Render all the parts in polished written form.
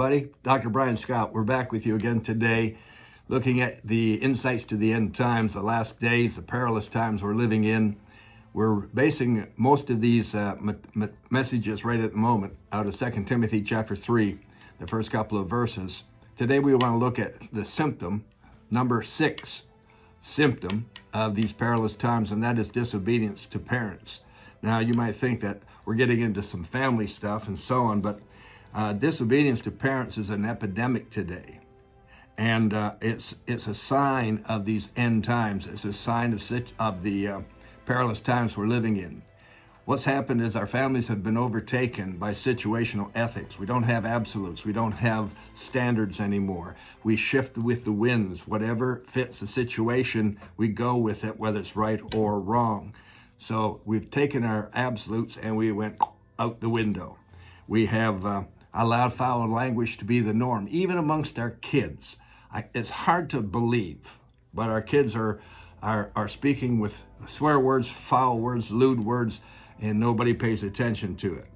everybody. Dr. Brian Scott. We're back with you again today, looking at the insights to the end times, the last days, the perilous times we're living in. We're basing most of these messages right at the moment out of 2 Timothy chapter 3, the first couple of verses. Today we want to look at the symptom, number 6 symptom of these perilous times, and that is disobedience to parents. Now, you might think that we're getting into some family stuff and so on, but disobedience to parents is an epidemic today. And it's a sign of these end times. It's a sign of the perilous times we're living in. What's happened is our families have been overtaken by situational ethics. We don't have absolutes. We don't have standards anymore. We shift with the winds. Whatever fits the situation, we go with it, whether it's right or wrong. So we've taken our absolutes and we went out the window. We have allowed foul language to be the norm, even amongst our kids. It's hard to believe, but our kids are speaking with swear words, foul words, lewd words, and nobody pays attention to it.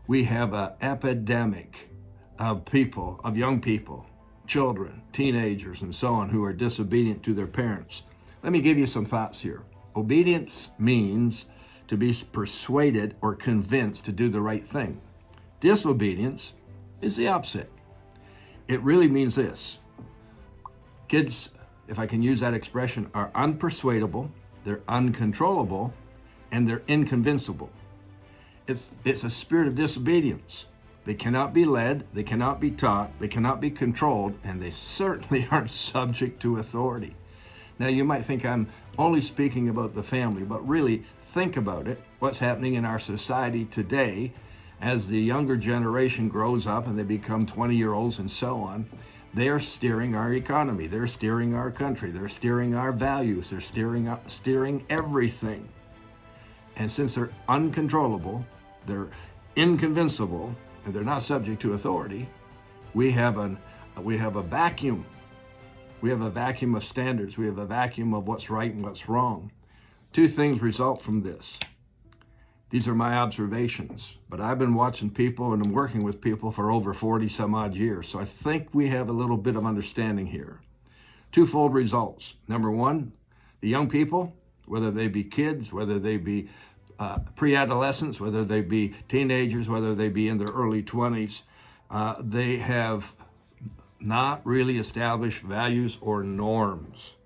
We have an epidemic of people, of young people, children, teenagers, and so on, who are disobedient to their parents. Let me give you some thoughts here. Obedience means to be persuaded or convinced to do the right thing. Disobedience is the opposite. It really means this. Kids, if I can use that expression, are unpersuadable, they're uncontrollable, and they're inconvincible. It's a spirit of disobedience. They cannot be led, they cannot be taught, they cannot be controlled, and they certainly aren't subject to authority. Now, you might think I'm only speaking about the family, but really think about it, what's happening in our society today as the younger generation grows up and they become 20-year-olds and so on. They're steering our economy, they're steering our country, they're steering our values, they're steering everything. And since they're uncontrollable, they're inconvincible, and they're not subject to authority, we have a vacuum. We have a vacuum of standards. We have a vacuum of what's right and what's wrong. Two things result from this. These are my observations, but I've been watching people and I'm working with people for over 40 some odd years, so I think we have a little bit of understanding here. Twofold results. Number one, the young people, whether they be kids, whether they be pre-adolescents, whether they be teenagers, whether they be in their early 20s, they have not really established values or norms.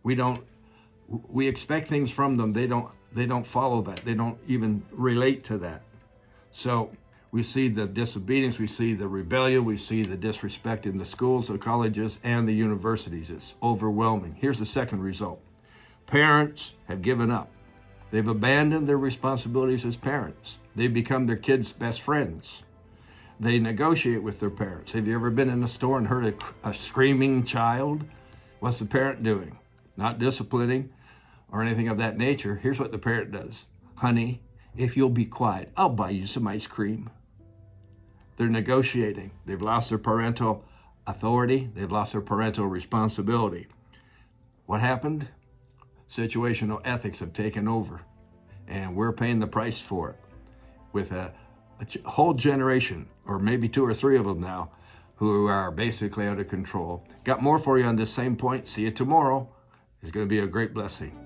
We expect things from them. They don't follow that. They don't even relate to that. So we see the disobedience, we see the rebellion, we see the disrespect in the schools, the colleges, and the universities. It's overwhelming. Here's the second result. Parents have given up. They've abandoned their responsibilities as parents. They've become their kids' best friends. They negotiate with their parents. Have you ever been in a store and heard a screaming child? What's the parent doing? Not disciplining or anything of that nature. Here's what the parent does. Honey, if you'll be quiet, I'll buy you some ice cream. They're negotiating. They've lost their parental authority. They've lost their parental responsibility. What happened? Situational ethics have taken over, and we're paying the price for it with a whole generation, or maybe 2 or 3 of them now, who are basically out of control. Got more for you on this same point. See you tomorrow. It's going to be a great blessing.